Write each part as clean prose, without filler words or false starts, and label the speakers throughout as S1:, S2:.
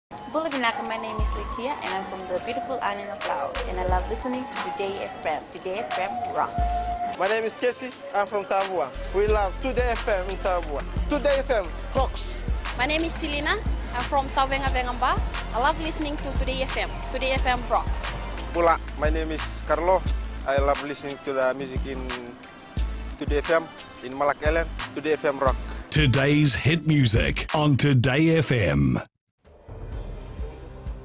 S1: Bulavinaka, my name is Litia and I'm from the beautiful island of Laos and I love listening to Today FM. Today FM rock.
S2: My name is Casey, I'm from Tabua. We love Today FM in Tabua. Today FM rocks.
S3: My name is Selina, I'm from Tavenga Vengamba. I love listening to Today FM. Today FM rocks.
S2: Pula, my name is Carlo. I love listening to the music in Today FM, in Malak Island. Today FM rock.
S4: Today's hit music on Today FM.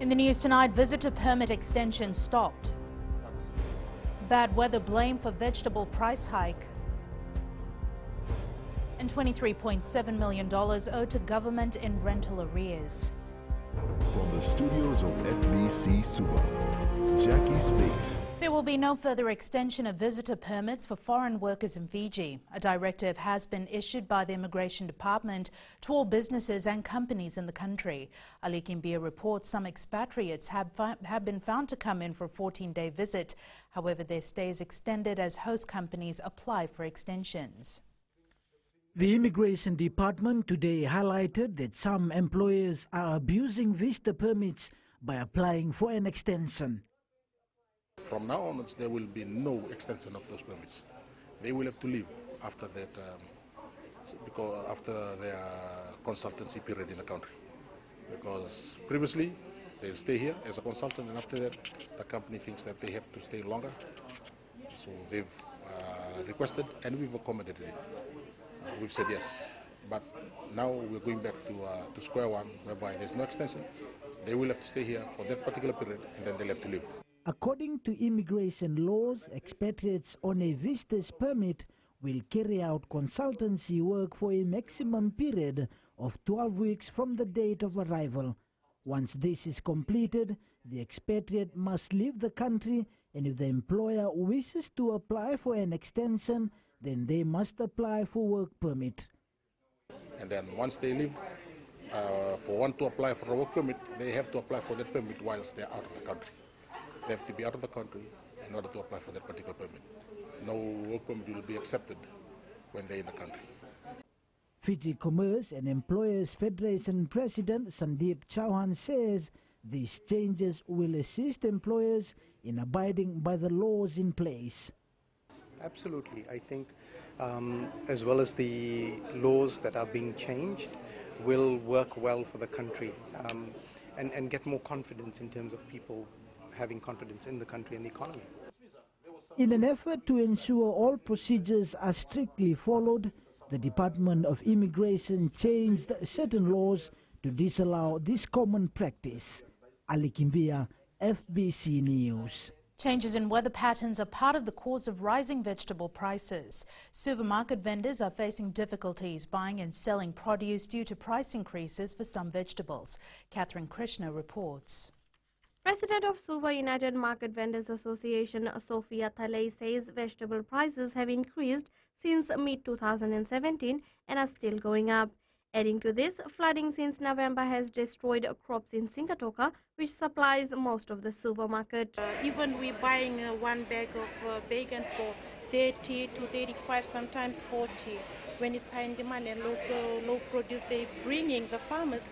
S5: In the news tonight, visitor permit extension stopped. Bad weather blamed for vegetable price hike. And $23.7 million owed to government in rental arrears.
S6: From the studios of FBC Suva, Jackie Spate.
S5: There will be no further extension of visitor permits for foreign workers in Fiji. A directive has been issued by the Immigration Department to all businesses and companies in the country. Ali Kimbia reports some expatriates have been found to come in for a 14-day visit. However, their stay is extended as host companies apply for extensions.
S7: The Immigration Department today highlighted that some employers are abusing visitor permits by applying for an extension.
S8: From now onwards, there will be no extension of those permits. They will have to leave after that, because after their consultancy period in the country. Because previously, they'll stay here as a consultant, and after that, the company thinks that they have to stay longer. So they've requested, and we've accommodated it. We've said yes, but now we're going back to square one, whereby there's no extension. They will have to stay here for that particular period, and then they'll have to leave.
S7: According to immigration laws, expatriates on a visitor's permit will carry out consultancy work for a maximum period of 12 weeks from the date of arrival. Once this is completed, the expatriate must leave the country, and if the employer wishes to apply for an extension, then they must apply for work permit.
S8: And then once they leave, for one to apply for a work permit, they have to apply for that permit whilst they're out of the country. They have to be out of the country in order to apply for that particular permit. No work permit will be accepted when they're in the country.
S7: Fiji Commerce and Employers Federation President Sandeep Chauhan says these changes will assist employers in abiding by the laws in place.
S9: Absolutely. I think as well as the laws that are being changed will work well for the country and get more confidence in terms of people having confidence in the country and the economy.
S7: In an effort to ensure all procedures are strictly followed, the Department of Immigration changed certain laws to disallow this common practice. Ali Kimbia, FBC News.
S5: Changes in weather patterns are part of the cause of rising vegetable prices. Supermarket vendors are facing difficulties buying and selling produce due to price increases for some vegetables. Catherine Krishna reports.
S3: President of Suva United Market Vendors Association, Sophia Thalay, says vegetable prices have increased since mid-2017 and are still going up. Adding to this, flooding since November has destroyed crops in Singatoka, which supplies most of the Suva market.
S10: Even we're buying one bag of bacon for 30 to 35, sometimes 40, when it's high in demand, and also low produce they're bringing the farmers,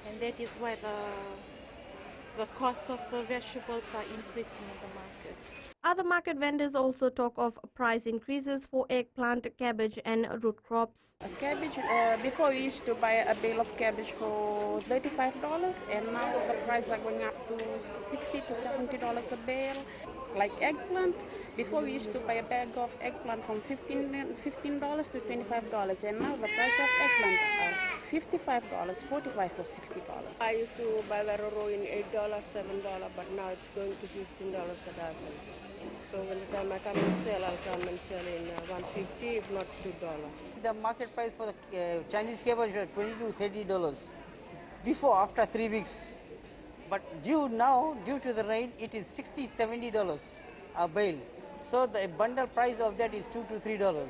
S10: and that is why the cost of the vegetables are increasing in the market.
S3: Other market vendors also talk of price increases for eggplant, cabbage and root crops.
S11: Cabbage, before we used to buy a bale of cabbage for $35, and now the prices are going up to $60 to $70 a bale. Like eggplant, before we used to buy a bag of eggplant from $15 to $25, and now the price of eggplant are $55, $45 or $60.
S12: I used to buy Varoro in $8, $7, but now it's going to $15 a dozen. So when the time I come and sell, I'll come and sell in $1.50, if not $2.
S13: The market price for the Chinese cabbage was $20 to $30 before, after 3 weeks. But due to the rain, it is $60, $70 a bale. So the bundle price of that is $2 to $3.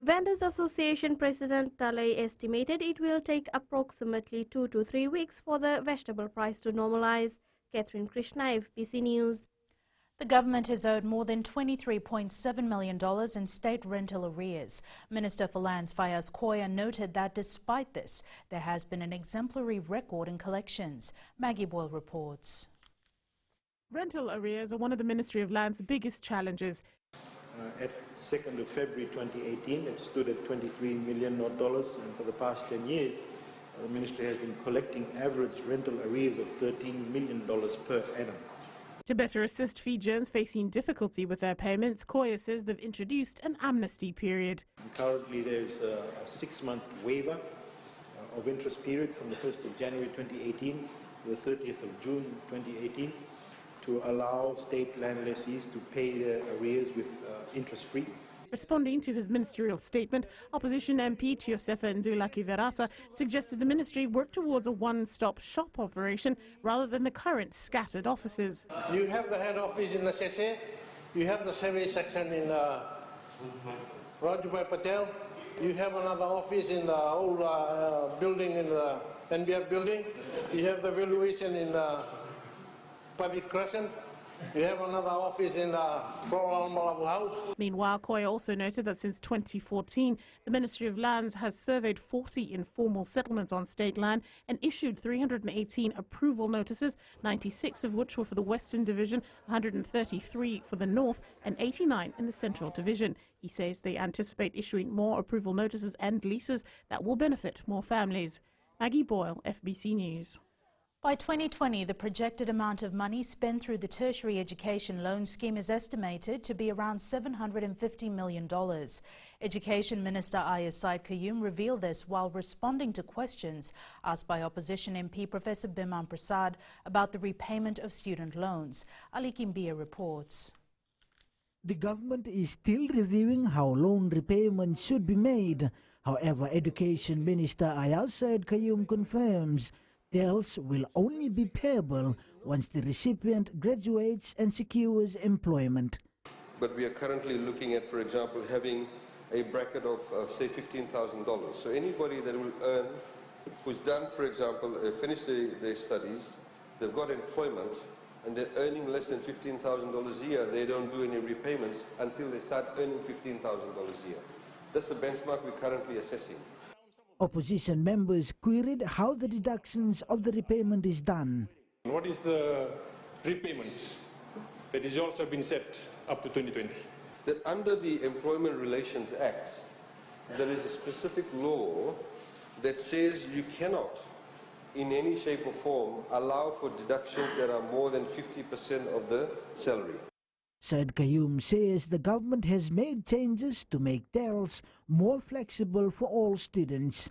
S3: Vendors Association President Thalay estimated it will take approximately 2 to 3 weeks for the vegetable price to normalize. Catherine Krishna, FBC News.
S5: The government has owed more than $23.7 million in state rental arrears. Minister for Lands Fayaz Koya noted that despite this, there has been an exemplary record in collections. Maggie Boyle reports.
S14: Rental arrears are one of the Ministry of Land's biggest challenges.
S15: At 2nd of February 2018, it stood at $23 million, and for the past 10 years, the Ministry has been collecting average rental arrears of $13 million per annum.
S14: To better assist Fijians facing difficulty with their payments, Koya says they've introduced an amnesty period.
S15: And currently, there's a 6-month waiver of interest period from the 1st of January 2018 to the 30th of June 2018 to allow state land lessees to pay their arrears with interest-free.
S14: Responding to his ministerial statement, opposition MP Josefa Ndula-Kiverata suggested the ministry work towards a one-stop shop operation rather than the current scattered offices.
S16: You have the head office in Sese, you have the survey section in Rajubhai Patel, you have another office in the old building in the NBF building, you have the valuation in Public Crescent. You have another office in Kuala Lumpur House.
S14: Meanwhile, Koya also noted that since 2014, the Ministry of Lands has surveyed 40 informal settlements on state land and issued 318 approval notices, 96 of which were for the Western Division, 133 for the North, and 89 in the Central Division. He says they anticipate issuing more approval notices and leases that will benefit more families. Maggie Boyle, FBC News.
S5: By 2020, the projected amount of money spent through the Tertiary Education Loan Scheme is estimated to be around $750 million. Education Minister Yasawa revealed this while responding to questions asked by Opposition MP Professor Biman Prasad about the repayment of student loans. Ali Kimbia reports.
S7: The government is still reviewing how loan repayments should be made. However, Education Minister Yasawa confirms TELS will only be payable once the recipient graduates and secures employment.
S17: But we are currently looking at, for example, having a bracket of, say, $15,000. So anybody that will earn, who's done, for example, finished their studies, they've got employment, and they're earning less than $15,000 a year, they don't do any repayments until they start earning $15,000 a year. That's the benchmark we're currently assessing.
S7: Opposition members queried how the deductions of the repayment is done.
S18: What is the repayment that is also been set up to 2020?
S17: That under the Employment Relations Act, there is a specific law that says you cannot, in any shape or form, allow for deductions that are more than 50% of the salary.
S7: Said Kayum says the government has made changes to make TELS more flexible for all students.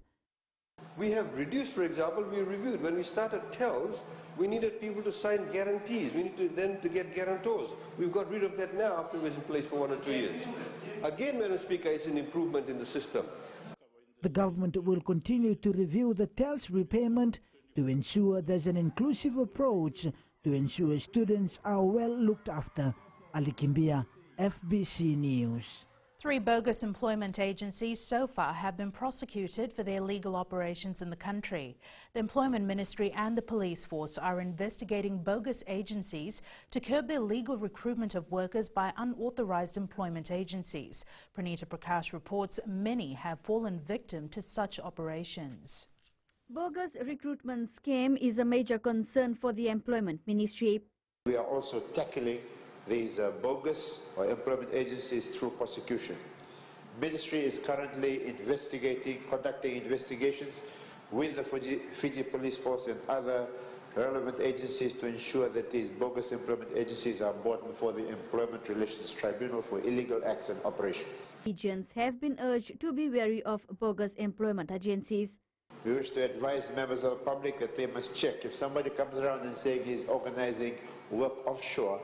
S17: We have reduced, for example, we reviewed. When we started TELS, we needed people to sign guarantees. We needed them to get guarantors. We've got rid of that now after it was in place for 1 or 2 years. Again, Madam Speaker, it's an improvement in the system.
S7: The government will continue to review the TELS repayment to ensure there's an inclusive approach to ensure students are well looked after. Ali Kimbia, FBC News.
S5: 3 bogus employment agencies so far have been prosecuted for their illegal operations in the country. The Employment Ministry and the police force are investigating bogus agencies to curb the illegal recruitment of workers by unauthorized employment agencies. Pranita Prakash reports many have fallen victim to such operations.
S19: Bogus recruitment scheme is a major concern for the Employment Ministry.
S20: We are also tackling these bogus or employment agencies through prosecution. Ministry is currently conducting investigations with the Fiji Police Force and other relevant agencies to ensure that these bogus employment agencies are brought before the Employment Relations Tribunal for illegal acts and operations.
S19: Fijians have been urged to be wary of bogus employment agencies.
S20: We wish to advise members of the public that they must check. If somebody comes around and saying he's organizing work offshore,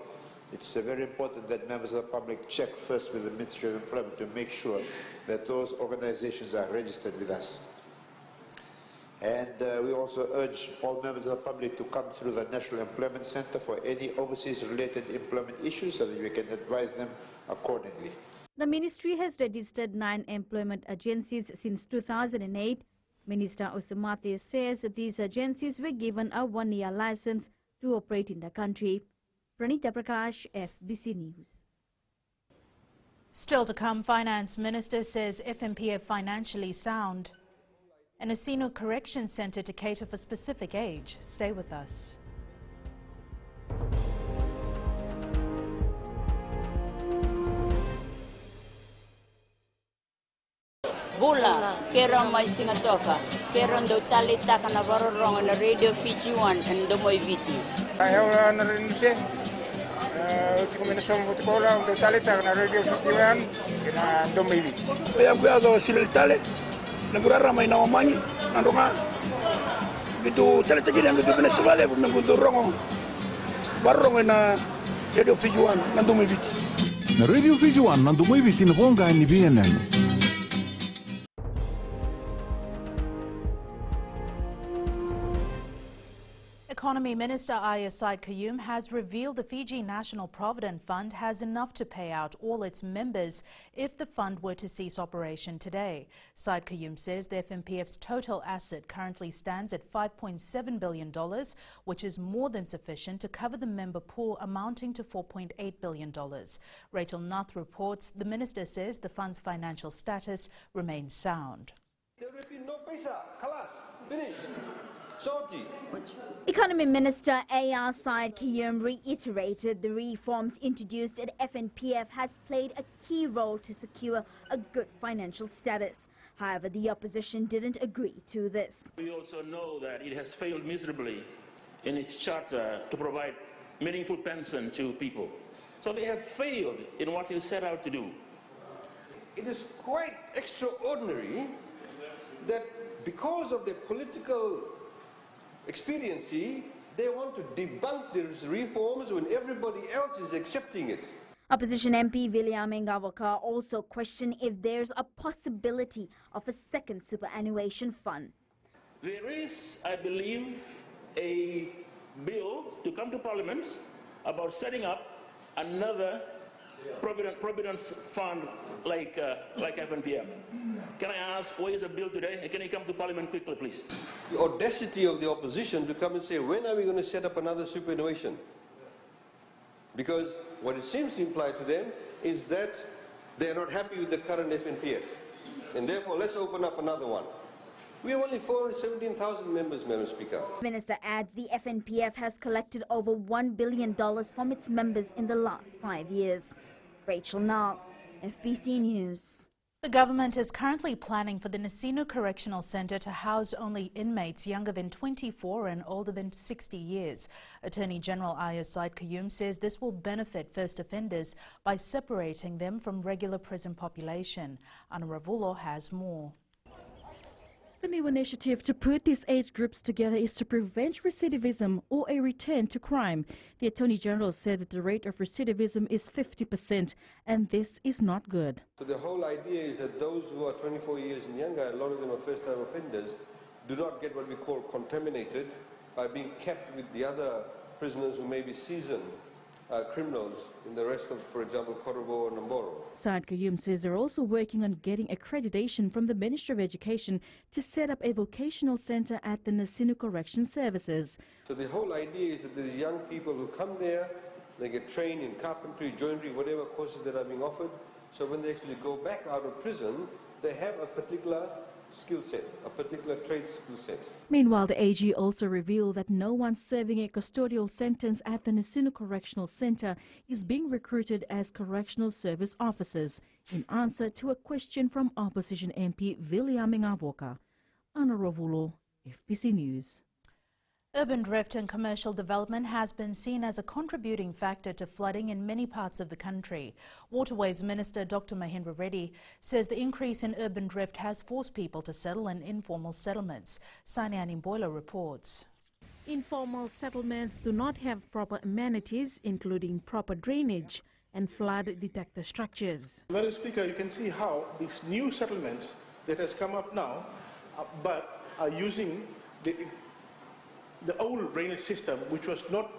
S20: it's very important that members of the public check first with the Ministry of Employment to make sure that those organizations are registered with us. And we also urge all members of the public to come through the National Employment Center for any overseas related employment issues so that we can advise them accordingly.
S19: The ministry has registered 9 employment agencies since 2008. Minister Usumate says these agencies were given a 1-year license to operate in the country. Pranita Prakash, FBC News.
S5: Still to come, Finance Minister says FNPF financially sound. An Asino Correction Centre to cater for specific age. Stay with us.
S21: Bula, keron mai singatoka, keron do talita kana varorong na radio Fiji 1 and do moi viti.
S22: Ayaw na rin siya. Kombinasyon ko lang do talita kana radio Fiji 1 kina do moi viti.
S23: Kaya kuya sila tale, nagurara may nawamani, nandunga. Gitu talita jadi gitu Venezuela pun nagudurong. Barong na radio Fiji 1 nando moi viti.
S6: Na radio Fiji 1 nando moi viti na bonga ni BNN.
S5: Economy Minister Yasawa Kayum has revealed the Fiji National Provident Fund has enough to pay out all its members if the fund were to cease operation today. Said Kayum says the FNPF's total asset currently stands at $5.7 billion, which is more than sufficient to cover the member pool amounting to $4.8 billion. Rachel Nath reports the minister says the fund's financial status remains sound.
S17: There will be no paisa, kalas, finished.
S19: Economy Minister Yasawa Kayum reiterated the reforms introduced at FNPF has played a key role to secure a good financial status. However, the opposition didn't agree to this.
S24: We also know that it has failed miserably in its charter to provide meaningful pension to people. So they have failed in what they set out to do.
S17: It is quite extraordinary that because of their political expediency, they want to debunk these reforms when everybody else is accepting it.
S19: Opposition MP William Ngavoka also questioned if there's a possibility of a second superannuation fund.
S24: There is, I believe, a bill to come to Parliament about setting up another Providence Fund like FNPF. Can I ask, where is the bill today? Can you come to Parliament quickly, please?
S17: The audacity of the opposition to come and say, when are we going to set up another superannuation? Because what it seems to imply to them is that they are not happy with the current FNPF. And therefore, let's open up another one. We have only 417,000 members, Madam Speaker.
S19: The minister adds the FNPF has collected over $1 billion from its members in the last 5 years. Rachel Nath, FBC News.
S5: The government is currently planning for the Nasino Correctional Centre to house only inmates younger than 24 and older than 60 years. Attorney General Yasawa Kayum says this will benefit first offenders by separating them from regular prison population. Ana Ravulo has more.
S25: The new initiative to put these age groups together is to prevent recidivism or a return to crime. The Attorney General said that the rate of recidivism is 50%, and this is not good.
S17: So the whole idea is that those who are 24 years and younger, a lot of them are first-time offenders, do not get what we call contaminated by being kept with the other prisoners who may be seasoned criminals in the rest of, for example, Korobo and Namboro.
S25: Saad Kayum says they're also working on getting accreditation from the Ministry of Education to set up a vocational centre at the Nasino Correction Services.
S17: So the whole idea is that these young people who come there, they get trained in carpentry, joinery, whatever courses that are being offered. So when they actually go back out of prison, they have a particular skill set, a particular trade skill set.
S25: Meanwhile, the AG also revealed that no one serving a custodial sentence at the Nasino Correctional Centre is being recruited as correctional service officers, in answer to a question from opposition MP William Ngavoka. Ana Ravulo, FBC News.
S5: Urban drift and commercial development has been seen as a contributing factor to flooding in many parts of the country. Waterways Minister Dr. Mahendra Reddy says the increase in urban drift has forced people to settle in informal settlements. Sanyani Boiler reports.
S14: Informal settlements do not have proper amenities, including proper drainage and flood detector structures.
S18: Madam Speaker, you can see how these new settlements that has come up now, but are using the old drainage system, which was not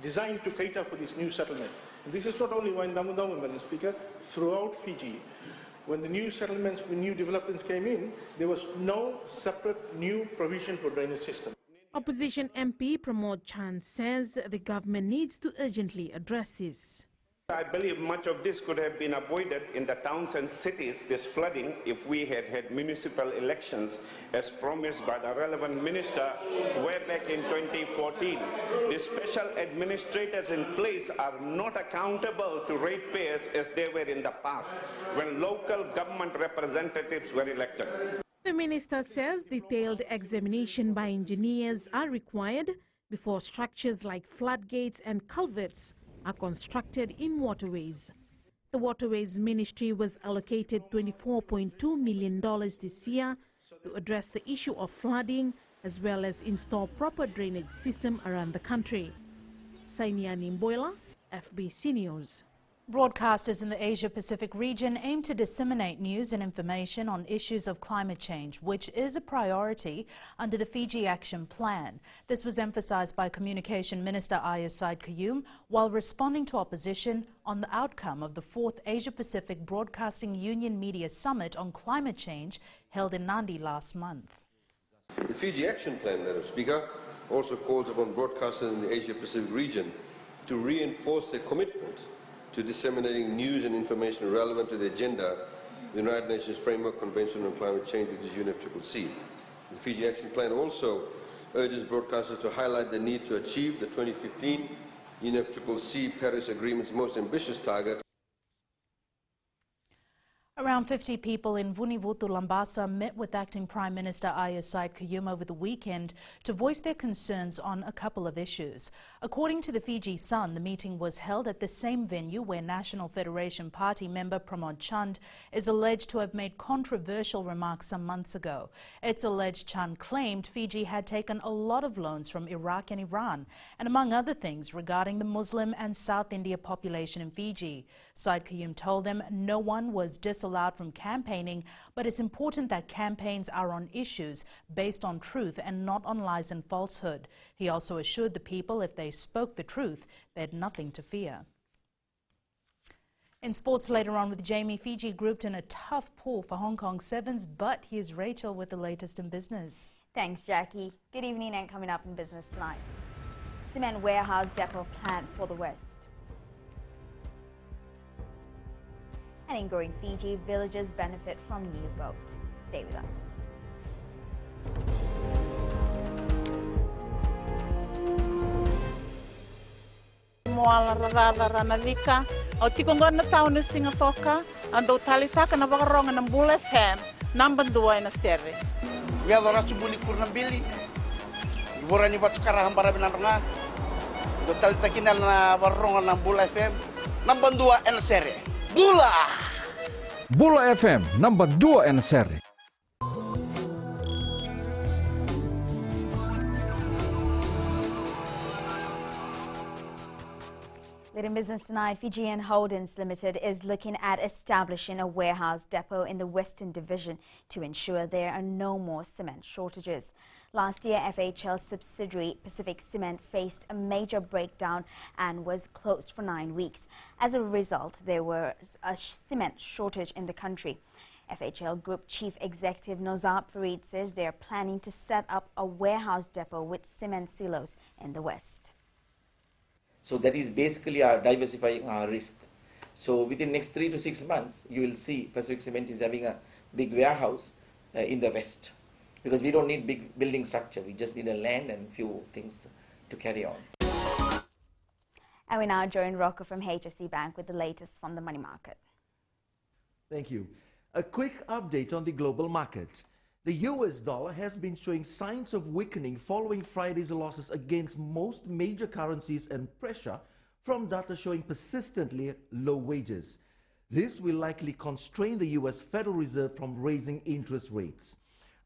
S18: designed to cater for these new settlements. And this is not only in Damu, Madam Speaker, throughout Fiji. When the new settlements, when new developments came in, there was no separate new provision for drainage system.
S1: Opposition MP Pramod Chand says the government needs to urgently address this.
S2: I believe much of this could have been avoided in the towns and cities, this flooding, if we had had municipal elections as promised by the relevant minister way back in 2014. The special administrators in place are not accountable to ratepayers as they were in the past, when local government representatives were elected.
S1: The minister says detailed examination by engineers are required before structures like floodgates and culverts are constructed in waterways. The Waterways Ministry was allocated $24.2 million this year to address the issue of flooding as well as install proper drainage system around the country. Sainia Nimboila, FBC News.
S5: Broadcasters in the Asia-Pacific region aim to disseminate news and information on issues of climate change, which is a priority under the Fiji Action Plan. This was emphasized by Communication Minister Yasawa Kayum while responding to opposition on the outcome of the 4th Asia-Pacific Broadcasting Union Media Summit on Climate Change held in Nadi last month.
S17: The Fiji Action Plan, Madam Speaker, also calls upon broadcasters in the Asia-Pacific region to reinforce their commitment to disseminating news and information relevant to the agenda, the United Nations Framework Convention on Climate Change, which is UNFCCC. The Fiji Action Plan also urges broadcasters to highlight the need to achieve the 2015 UNFCCC Paris Agreement's most ambitious target.
S5: Around 50 people in Vunivutu, Lambasa met with Acting Prime Minister Yasawa Kayum over the weekend to voice their concerns on a couple of issues. According to the Fiji Sun, the meeting was held at the same venue where National Federation Party member Pramod Chand is alleged to have made controversial remarks some months ago. It's alleged Chand claimed Fiji had taken a lot of loans from Iraq and Iran, and among other things regarding the Muslim and South India population in Fiji. Said Kayum told them no one was disallowed from campaigning, but it's important that campaigns are on issues based on truth and not on lies and falsehood. He also assured the people if they spoke the truth, they had nothing to fear. In sports later on with Jamie, Fiji grouped in a tough pool for Hong Kong Sevens, but here's Rachel with the latest in business.
S4: Thanks, Jackie. Good evening, and coming up in business tonight. Cement warehouse depot planned for the West. And in growing Fiji, villagers benefit from new boat. Stay with us.
S8: Moala ranavika, o tikongon na tao na singatoka, ando talifaka na wakaronga ng Bull FM, number 2 na seri.
S9: Ya dora subuli kurna bili, ibora ni bat sekarang hambara binaranga, do talitakin na wakaronga ng Bull FM, number 2 na seri. Bula!
S26: Bula FM, number 2 na seri.
S4: Later in business tonight, Fijian Holdings Limited is looking at establishing a warehouse depot in the Western Division to ensure there are no more cement shortages. Last year, FHL subsidiary Pacific Cement faced a major breakdown and was closed for 9 weeks. As a result, there was a cement shortage in the country. FHL Group Chief Executive Nozab Farid says they are planning to set up a warehouse depot with cement silos in the West.
S27: So that is basically our diversifying our risk. So within next 3 to 6 months, you will see Pacific Cement is having a big warehouse in the West. Because we don't need big building structure, we just need a land and few things to carry on.
S4: And we now join Rocco from HSC Bank with the latest from the money market.
S28: Thank you. A quick update on the global market. The US dollar has been showing signs of weakening following Friday's losses against most major currencies and pressure from data showing persistently low wages. This will likely constrain the US Federal Reserve from raising interest rates.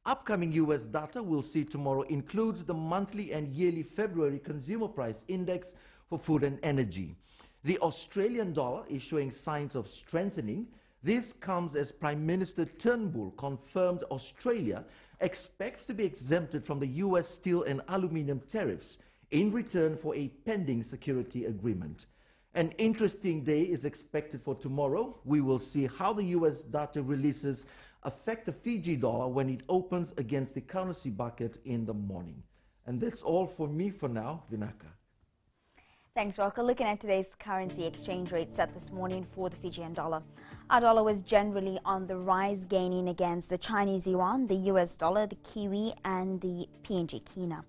S28: Upcoming US data we'll see tomorrow includes the monthly and yearly February Consumer Price Index for food and energy. The Australian dollar is showing signs of strengthening. This comes as Prime Minister Turnbull confirmed Australia expects to be exempted from the US steel and aluminium tariffs in return for a pending security agreement. An interesting day is expected for tomorrow. We will see how the US data releases affect the Fiji dollar when it opens against the currency bucket in the morning. And that's all for me for now, Vinaka.
S4: Thanks, Rocco. Looking at today's currency exchange rate set this morning for the Fijian dollar. Our dollar was generally on the rise, gaining against the Chinese yuan, the US dollar, the Kiwi, and the PNG Kina.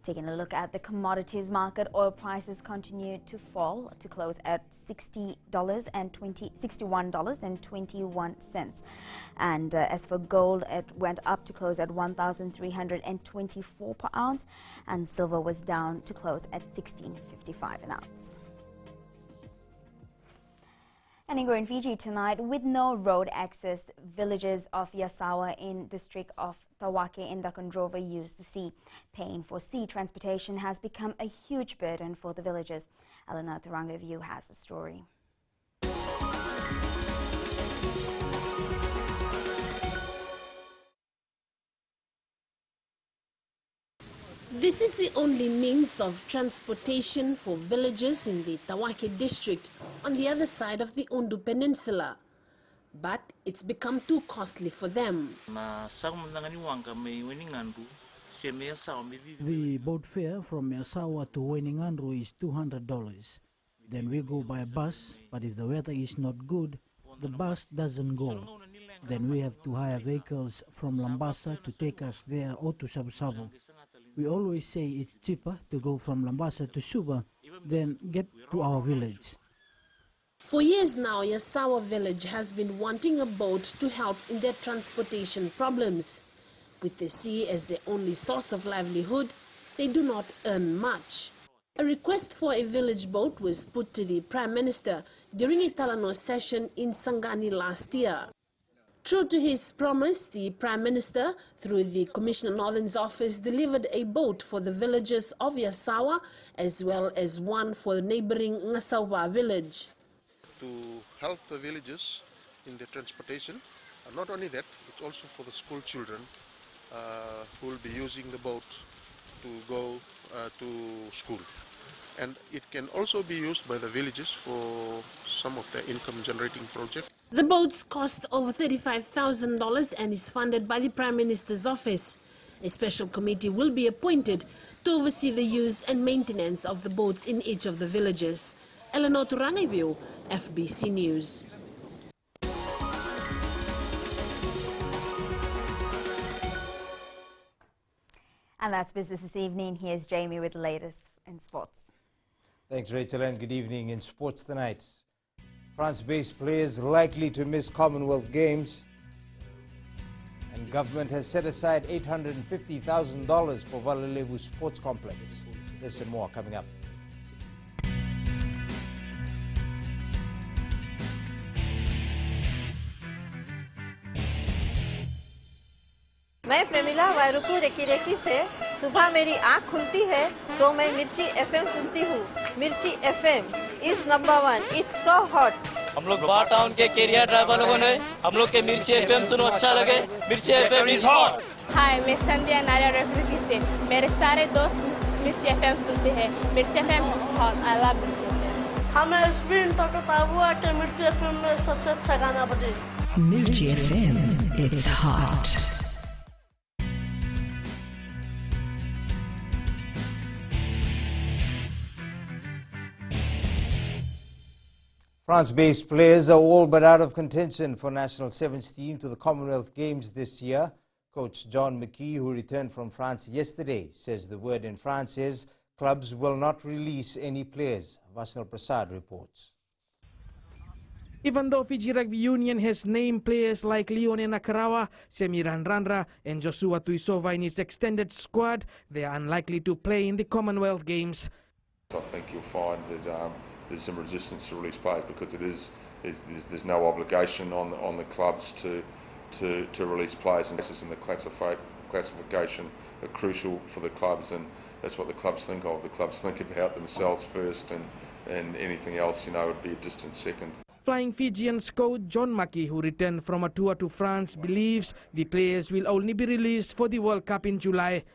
S4: Taking a look at the commodities market, oil prices continued to fall to close at $61.21. And as for gold, it went up to close at 1,324 per ounce, and silver was down to close at $16.55 an ounce. And in Fiji tonight, with no road access, villagers of Yasawa in district of Tawake in the Kondrova use the sea. Paying for sea transportation has become a huge burden for the villagers. Eleanor Tarangaview has the story.
S3: This is the only means of transportation for villagers in the Tawake district on the other side of the Undu Peninsula. But it's become too costly for them.
S7: The boat fare from Yasawa to Weningandru is $200. Then we go by bus, but if the weather is not good, the bus doesn't go. Then we have to hire vehicles from Lambasa to take us there or to Sabu-Sabu. We always say it's cheaper to go from Lambasa to Suba than get to our village.
S3: For years now, Yasawa village has been wanting a boat to help in their transportation problems. With the sea as their only source of livelihood, they do not earn much. A request for a village boat was put to the Prime Minister during a Talano session in Sangani last year. True to his promise, the Prime Minister, through the Commissioner Northern's office, delivered a boat for the villagers of Yasawa, as well as one for the neighboring Ngasawa village.
S18: To help the villagers in their transportation, and not only that, it's also for the school children who will be using the boat to go to school. And it can also be used by the villagers for some of their income generating projects.
S3: The boats cost over $35,000 and is funded by the Prime Minister's office. A special committee will be appointed to oversee the use and maintenance of the boats in each of the villages. Eleanor Turangaibiu, FBC News.
S4: And that's business this evening. Here's Jamie with the latest in sports.
S10: Thanks, Rachel, and good evening. In sports tonight, France-based players likely to miss Commonwealth Games, and government has set aside $850,000 for Valalevu Sports Complex. This and more coming up.
S11: मैं Premila वायरुकू recce recce से सुबह मेरी आँख खुलती है तो मैं मिर्ची एफएम सुनती हूँ। मिर्ची FM is number 1, it's so hot.
S12: हम लोग बार टाउन के कैरियर ड्राइवर लोगों ने हम लोग के मिर्ची एफएम सुनो अच्छा लगे। मिर्ची एफएम इज हॉट।
S13: हाय, मैं संध्या नारिया रेफरेकी से मेरे सारे दोस्त मिर्ची एफएम सुनते हैं। मिर्ची FM is hot. I love मिर्ची एफएम।
S11: हमें स्पिन तक हुआ कि मिर्ची एफएम में सबसे अच्छा गाना बजे।
S15: मिर्ची FM it's hot.
S10: France-based players are all but out of contention for national sevens team to the Commonwealth Games this year. Coach John McKee, who returned from France yesterday, says the word in France is clubs will not release any players. Vasanil Prasad reports.
S16: Even though Fiji Rugby Union has named players like Leone Nakarawa, Semiran Randra and Joshua Tuisova in its extended squad, they are unlikely to play in the Commonwealth Games.
S29: I think you'll find that there's some resistance to release players because there's no obligation on the clubs to release players, and this is in the classification are crucial for the clubs, and that's what the clubs think of. The clubs think about themselves first, and anything else, would be a distant second.
S16: Flying Fijians coach John Mackie, who returned from a tour to France, believes the players will only be released for the World Cup in July.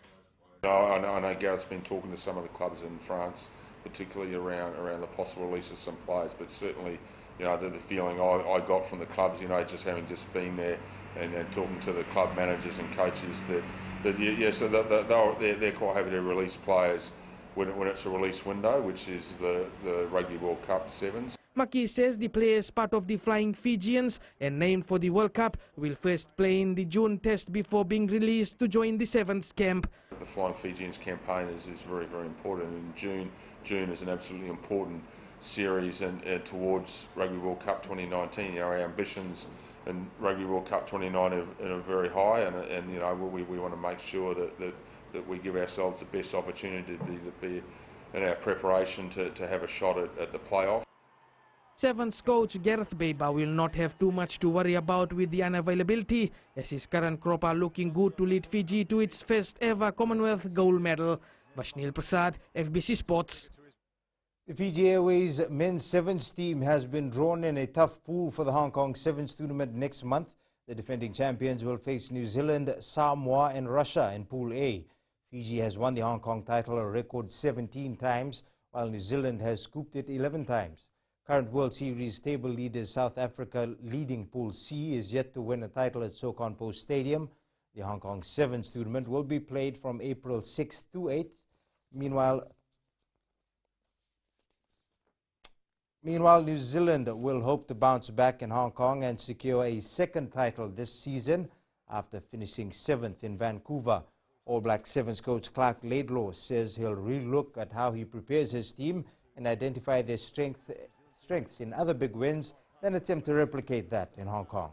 S29: I know Gareth's been talking to some of the clubs in France. particularly around the possible release of some players. But certainly, the feeling I got from the clubs, just having been there and talking to the club managers and coaches, so they're quite happy to release players when it's a release window, which is the Rugby World Cup Sevens.
S16: Maki says the players part of the Flying Fijians and named for the World Cup will first play in the June test before being released to join the Sevens camp.
S29: The Flying Fijians campaign is very, very important, and June is an absolutely important series and towards Rugby World Cup 2019. Our ambitions in Rugby World Cup 2019 are very high, and we want to make sure that we give ourselves the best opportunity to be in our preparation to have a shot at the playoff.
S16: Sevens coach Gareth Beba will not have too much to worry about with the unavailability, as his current crop are looking good to lead Fiji to its first ever Commonwealth gold medal. Vashnil Prasad, FBC Sports.
S10: The Fiji Airways men's sevens team has been drawn in a tough pool for the Hong Kong Sevens tournament next month. The defending champions will face New Zealand, Samoa and Russia in Pool A. Fiji has won the Hong Kong title a record 17 times, while New Zealand has scooped it 11 times. Current World Series table leaders South Africa, leading Pool C, is yet to win a title at Sokorn Stadium. The Hong Kong Sevens tournament will be played from April 6th to 8th. Meanwhile, New Zealand will hope to bounce back in Hong Kong and secure a second title this season after finishing 7th in Vancouver. All Black Sevens coach Clark Laidlaw says he'll relook at how he prepares his team and identify their strengths in other big wins, then attempt to replicate that in Hong Kong.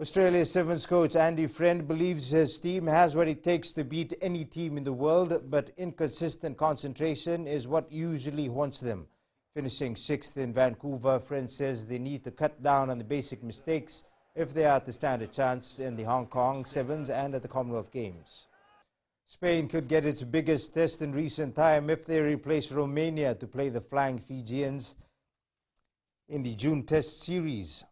S10: Australia's Sevens coach Andy Friend believes his team has what it takes to beat any team in the world, but inconsistent concentration is what usually haunts them. Finishing 6th in Vancouver, Friend says they need to cut down on the basic mistakes if they are to stand a chance in the Hong Kong Sevens and at the Commonwealth Games. Spain could get its biggest test in recent time if they replace Romania to play the Flying Fijians in the June Test series.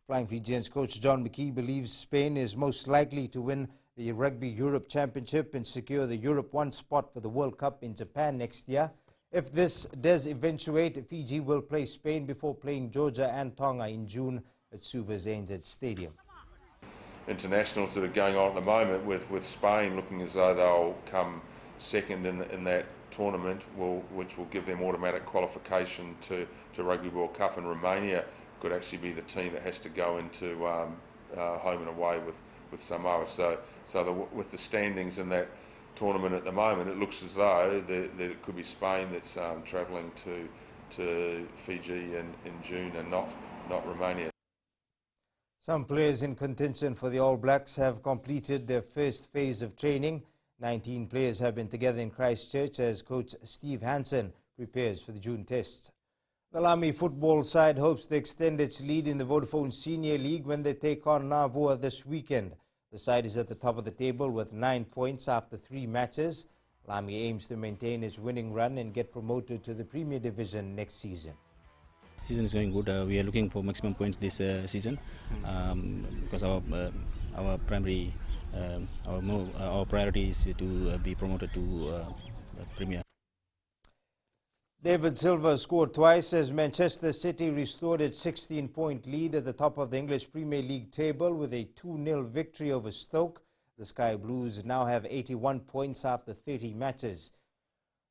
S10: Flying Fijians coach John McKee believes Spain is most likely to win the Rugby Europe Championship and secure the Europe 1 spot for the World Cup in Japan next year. If this does eventuate, Fiji will play Spain before playing Georgia and Tonga in June at Suva's ANZ Stadium.
S29: Internationals that are going on at the moment with Spain looking as though they'll come second in that tournament, which will give them automatic qualification to Rugby World Cup, and Romania could actually be the team that has to go into home and away with Samoa. So with the standings in that tournament at the moment, it looks as though that it could be Spain that's travelling to Fiji in June and not Romania.
S10: Some players in contention for the All Blacks have completed their first phase of training. 19 players have been together in Christchurch as coach Steve Hansen prepares for the June Test. The Lamy football side hopes to extend its lead in the Vodafone Senior League when they take on Navua this weekend. The side is at the top of the table with 9 points after 3 matches. Lamy aims to maintain its winning run and get promoted to the Premier Division next season.
S6: Season is going good. We are looking for maximum points this season because our primary our priority is to be promoted to Premier.
S10: David Silva scored twice as Manchester City restored its 16-point lead at the top of the English Premier League table with a 2-0 victory over Stoke. The Sky Blues now have 81 points after 30 matches.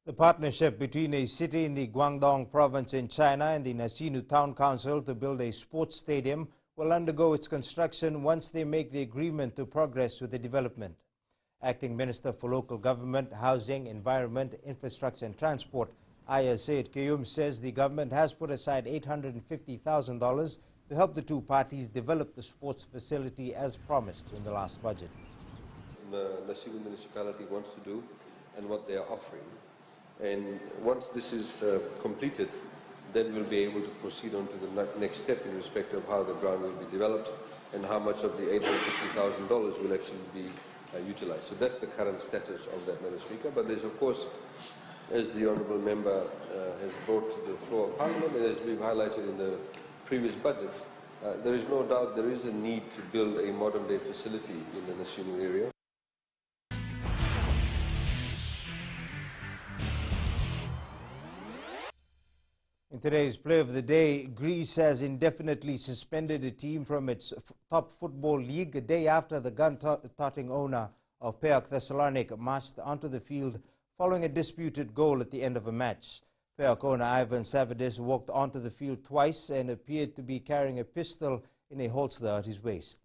S10: The partnership between a city in the Guangdong province in China and the Nasinu Town Council to build a sports stadium will undergo its construction once they make the agreement to progress with the development. Acting Minister for Local Government, Housing, Environment, Infrastructure and Transport, Aya Said Kayum, says the government has put aside $850,000 to help the two parties develop the sports facility as promised in the last budget.
S17: The Nasinu municipality wants to do and what they are offering. And once this is completed, then we'll be able to proceed on to the next step in respect of how the ground will be developed and how much of the $850,000 will actually be utilized. So that's the current status of that, Madam Speaker. But there's, of course, as the Honourable Member has brought to the floor of Parliament, and as we've highlighted in the previous budgets, there is no doubt there is a need to build a modern-day facility in the Nasinu area.
S10: In today's play of the day, Greece has indefinitely suspended a team from its top football league a day after the gun-toting owner of PAOK Thessaloniki marched onto the field following a disputed goal at the end of a match. PAOK owner Ivan Savadis walked onto the field twice and appeared to be carrying a pistol in a holster at his waist.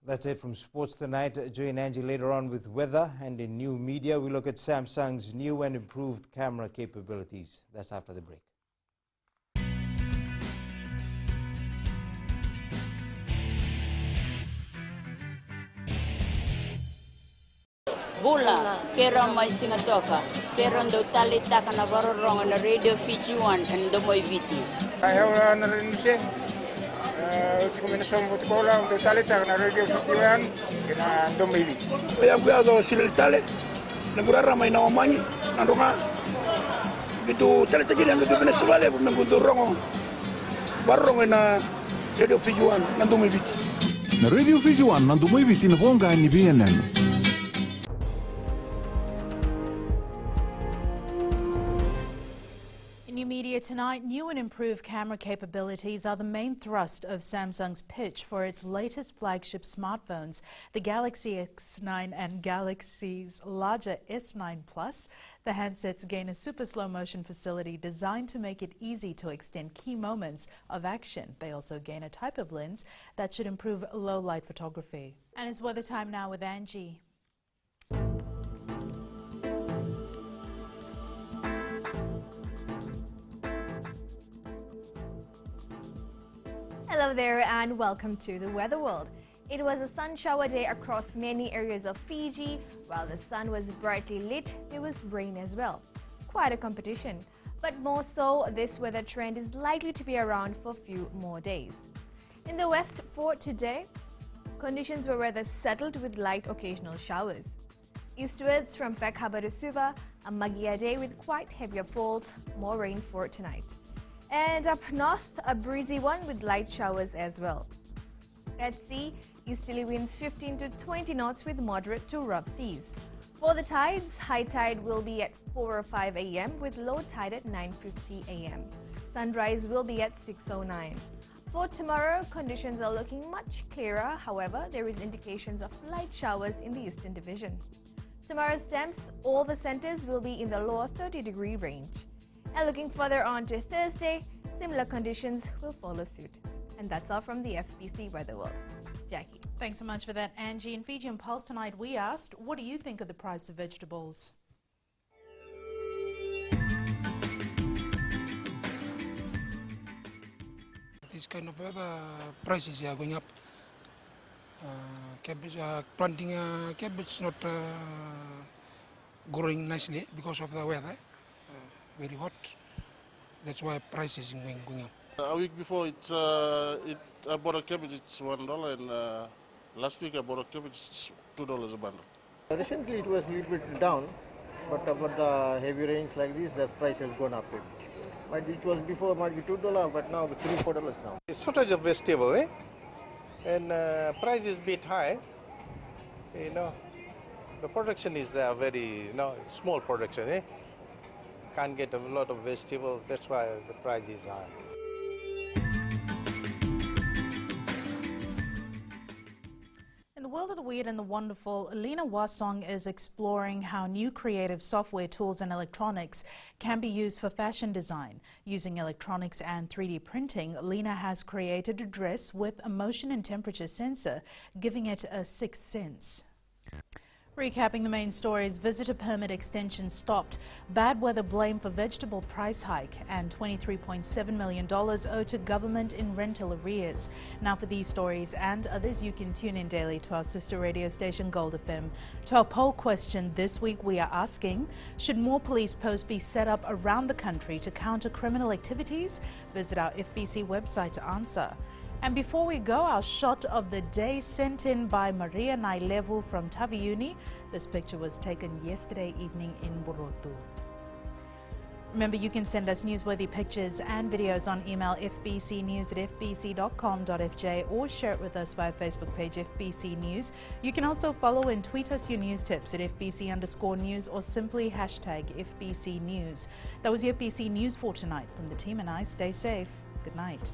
S10: That's it from Sports Tonight. Join Angie later on with weather, and in new media we look at Samsung's new and improved camera capabilities. That's after the break.
S2: Bula, kera mai singatoka, kera ndo talita kana varorong na radio Fiji 1 and mo viti.
S14: Ayaw na rin siya. Kombinasyon mo sekolah untuk talita na radio Fiji 1 kena ndo mo viti.
S19: Kaya kuyazo sila tale, nagurara may nawamanyi, nandunga. Gitu talita gini ang gitu Venezuela, nagundurong barong na radio Fiji 1 nando mo viti.
S26: Na radio Fiji 1 nando mo viti na honga ni BNN.
S5: In new media tonight, new and improved camera capabilities are the main thrust of Samsung's pitch for its latest flagship smartphones, the Galaxy S9 and Galaxy's larger S9 Plus. The handsets gain a super slow motion facility designed to make it easy to extend key moments of action. They also gain a type of lens that should improve low light photography. And it's weather time now with Angie.
S20: Hello there and welcome to the Weather World. It was a sun shower day across many areas of Fiji. While the sun was brightly lit, there was rain as well. Quite a competition. But more so, this weather trend is likely to be around for a few more days. In the west for today, conditions were rather settled with light occasional showers. Eastwards from Peck Harbour to Suva, a muggier day with quite heavier falls, more rain for tonight. And up north, a breezy one with light showers as well. At sea, easterly winds 15 to 20 knots with moderate to rough seas. For the tides, high tide will be at 4 or 5 a.m. with low tide at 9:50 a.m. Sunrise will be at 6:09. For tomorrow, conditions are looking much clearer. However, there is indications of light showers in the Eastern Division. Tomorrow's temps, all the centres will be in the lower 30-degree range. And looking further on to Thursday, similar conditions will follow suit. And that's all from the FBC Weather World. Jackie.
S5: Thanks so much for that, Angie. In Fiji and Pulse tonight, we asked, what do you think of the price of vegetables?
S14: This kind of weather, prices are going up. Cabbage, planting cabbage not growing nicely because of the weather. Very hot. That's why price is going up.
S21: A week before, I bought a cabbage, it's $1, and last week I bought a cabbage, it's $2 a bundle.
S22: Recently it was a little bit down, but about the heavy rains like this, the price has gone up. It was before might be $2, but now it's $3-4 now.
S23: It's shortage of vegetable, and price is a bit high. You know, the production is very small production, Can't get a lot of vegetables, that's why the price is high.
S5: In the world of the weird and the wonderful, Lena Wasong is exploring how new creative software tools and electronics can be used for fashion design. Using electronics and 3D printing, Lena has created a dress with a motion and temperature sensor, giving it a sixth sense. Recapping the main stories, visitor permit extension stopped, bad weather blamed for vegetable price hike, and $23.7 million owed to government in rental arrears. Now for these stories and others, you can tune in daily to our sister radio station Gold FM. To our poll question this week, we are asking, should more police posts be set up around the country to counter criminal activities? Visit our FBC website to answer. And before we go, our shot of the day sent in by Maria Nailevu from Taviuni. This picture was taken yesterday evening in Burotu. Remember, you can send us newsworthy pictures and videos on email fbcnews@fbc.com.fj or share it with us via Facebook page FBC News. You can also follow and tweet us your news tips at FBC_news or simply hashtag FBC News. That was your FBC News for tonight. From the team and I, stay safe. Good night.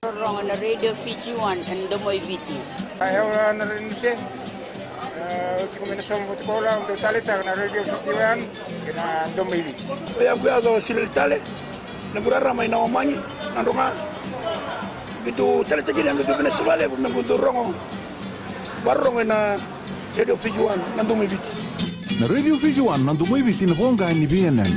S2: Wrong on the radio Fiji 1 and the Moi Viti.
S1: Ayaw na rin siya. Kombinasyon ko lang untuk tali tak na radio Fiji 1 kena domili.
S19: Ayaw ko yazo sila tali. Nagurara may nawamanyi nandunga. Gitu tali tagi yang gitu Venezuela pun nangguntur rongo. Barong na radio Fiji 1 nandungi biti.
S26: Na radio Fiji 1 nandungi biti na honga ni BNN.